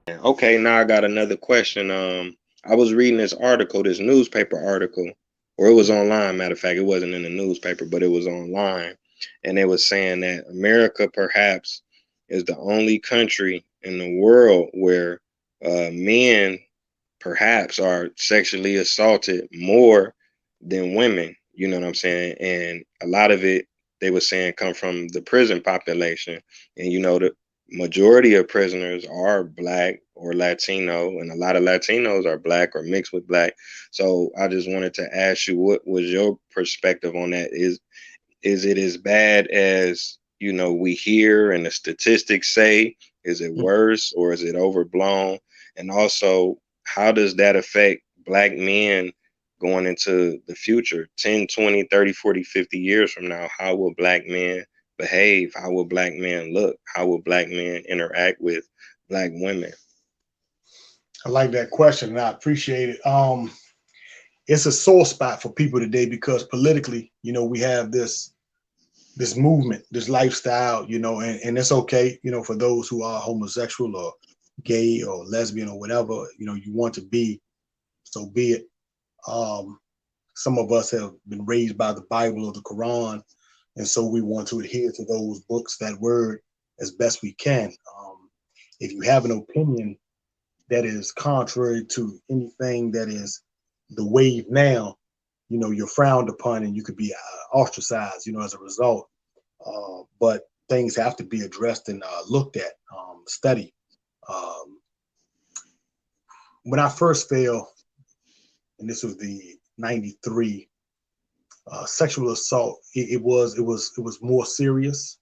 Okay, now I got another question. I was reading this article, this newspaper article, or it was online. Matter of fact, it wasn't in the newspaper, but it was online, and it was saying that America perhaps is the only country in the world where men perhaps are sexually assaulted more than women. You know what I'm saying? And a lot of it, they were saying, come from the prison population. And the majority of prisoners are black or Latino, and a lot of Latinos are black or mixed with black. So I just wanted to ask you, what was your perspective on that? Is it as bad as we hear and the statistics say? Is it worse or is it overblown? And also, how does that affect black men going into the future, 10, 20, 30, 40, 50 years from now? How will black men behave? How will black men look? How will black men interact with black women? I like that question, and I appreciate it. It's a sore spot for people today because politically, we have this movement, this lifestyle, and it's okay, for those who are homosexual or gay or lesbian or whatever, you want to be, so be it. Um, some of us have been raised by the Bible or the Quran, and so we want to adhere to those books, that word, as best we can. If you have an opinion that is contrary to anything that is the wave now, you're frowned upon and you could be ostracized, as a result. But things have to be addressed and looked at, studied. Um, when I first fell, and this was the '93 sexual assault, it was more serious,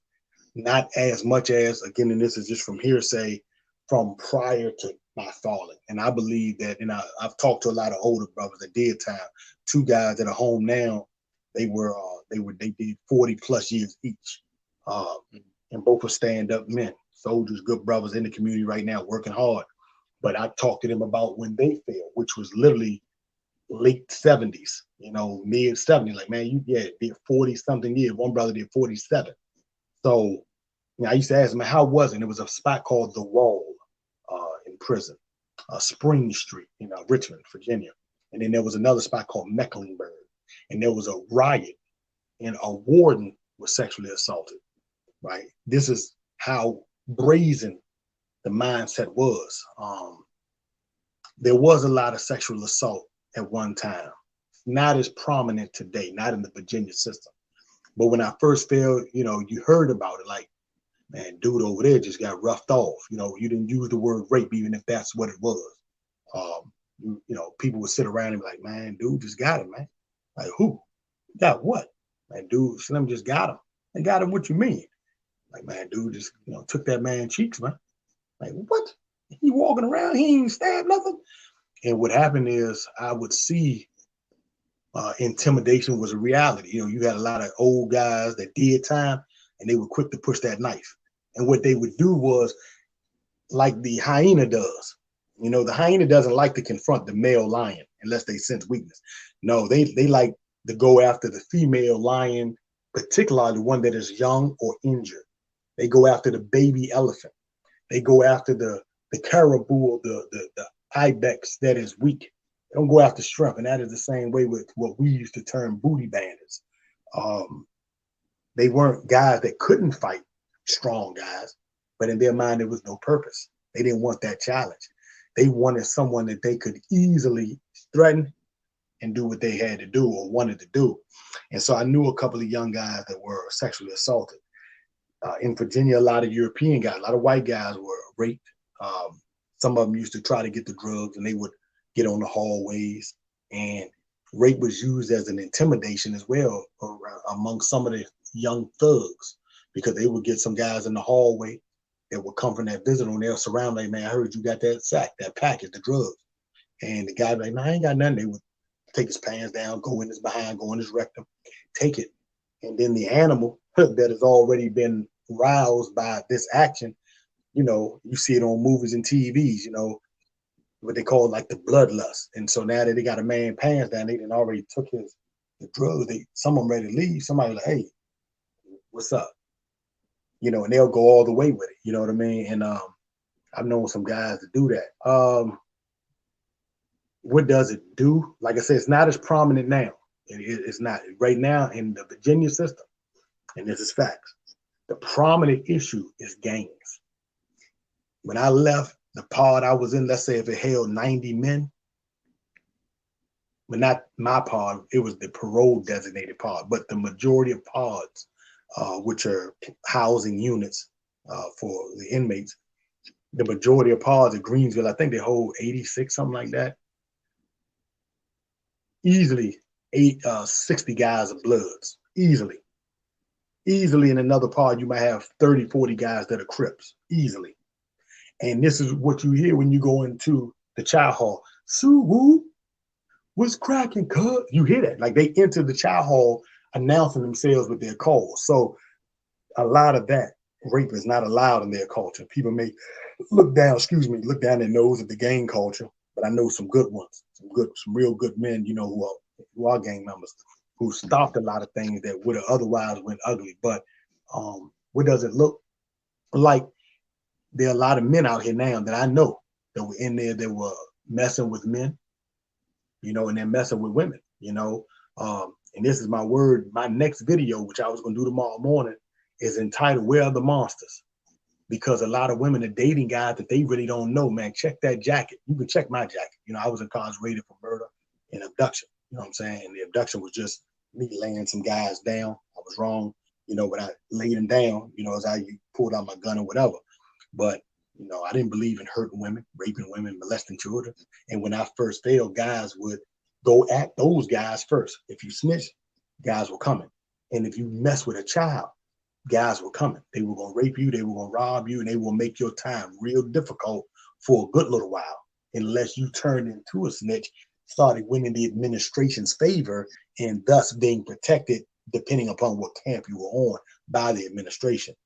not as much as, again, and this is just from hearsay, from prior to my falling. And I believe that, and I've talked to a lot of older brothers that did time. Two guys that are home now, they did 40+ years each, uh, and both were stand up men, soldiers, good brothers in the community right now, working hard. But I talked to them about when they failed, which was literally late '70s, mid '70s. Like, man, you did 40 something years. One brother did 47. So I used to ask him, how was it? And it was a spot called The Wall in prison, Spring Street, Richmond, Virginia. And then there was another spot called Mecklenburg. And there was a riot, and a warden was sexually assaulted, right? This is how brazen the mindset was. There was a lot of sexual assault at one time, not as prominent today, not in the Virginia system. But when I first fell, you heard about it, like, man, dude over there just got roughed off. You didn't use the word rape, even if that's what it was. People would sit around and be like, man, dude just got him, man. Like, who? Got what? Man, dude, Slim just got him. They got him, what you mean? Like, man, dude just, took that man cheeks, man. Like, what? He walking around, he ain't stabbed nothing. And what happened is I would see intimidation was a reality. You had a lot of old guys that did time, and they were quick to push that knife. And what they would do was, like the hyena does. The hyena doesn't like to confront the male lion unless they sense weakness. No, they like to go after the female lion, particularly the one that is young or injured. They go after the baby elephant. They go after the caribou or the ibex that is weak. They don't go after strength, and that is the same way with what we used to term booty bandits. Um, they weren't guys that couldn't fight, strong guys, but in their mind there was no purpose. They didn't want that challenge. They wanted someone that they could easily threaten and do what they had to do or wanted to do. And so I knew a couple of young guys that were sexually assaulted. In Virginia, a lot of European guys, a lot of white guys were raped. Um, some of them used to try to get the drugs, and they would get on the hallways. And rape was used as an intimidation as well among some of the young thugs, because they would get some guys in the hallway that would come from that visit on their surround, like, man, I heard you got that sack, that package, the drugs. And the guy would be like, man, I ain't got nothing. They would take his pants down, go in his behind, go in his rectum, take it. And then the animal that has already been roused by this action, you see it on movies and TVs, what they call like the bloodlust. And so now that they got a man pants down, they done already took the drugs. Some of them ready to leave. Somebody like, hey, what's up? And they'll go all the way with it. You know what I mean? And I've known some guys to do that. What does it do? Like I said, it's not as prominent now. It's not right now in the Virginia system, and this is facts. The prominent issue is gangs. When I left the pod I was in, let's say if it held 90 men, but not my pod, it was the parole designated pod, but the majority of pods, which are housing units for the inmates, the majority of pods at Greensville, I think they hold 86, something like that. Easily 60 guys of Bloods, easily. Easily in another pod, you might have 30, 40 guys that are Crips, easily. And this is what you hear when you go into the chow hall. Sue Woo, what's cracking, cuz? You hear that. Like they enter the chow hall announcing themselves with their calls. So a lot of that rape is not allowed in their culture. People may look down their nose at the gang culture, but I know some good ones, some real good men, you know, who are gang members, who stopped a lot of things that would have otherwise went ugly. But what does it look like? There are a lot of men out here now that I know that were in there that were messing with men, you know, and they're messing with women, you know. And this is my word. My next video, which I was going to do tomorrow morning, is entitled "Where Are the Monsters?" Because a lot of women are dating guys that they really don't know. Man, check that jacket. You can check my jacket. You know, I was incarcerated for murder and abduction. You know what I'm saying? And the abduction was just me laying some guys down. I was wrong, you know, but I laid them down, you know, as I pulled out my gun or whatever. But, you know, I didn't believe in hurting women, raping women, molesting children. And when I first failed, guys would go at those guys first. If you snitch, guys were coming. And if you mess with a child, guys were coming. They were going to rape you, they were going to rob you, and they will make your time real difficult for a good little while, unless you turned into a snitch, started winning the administration's favor, and thus being protected, depending upon what camp you were on, by the administration.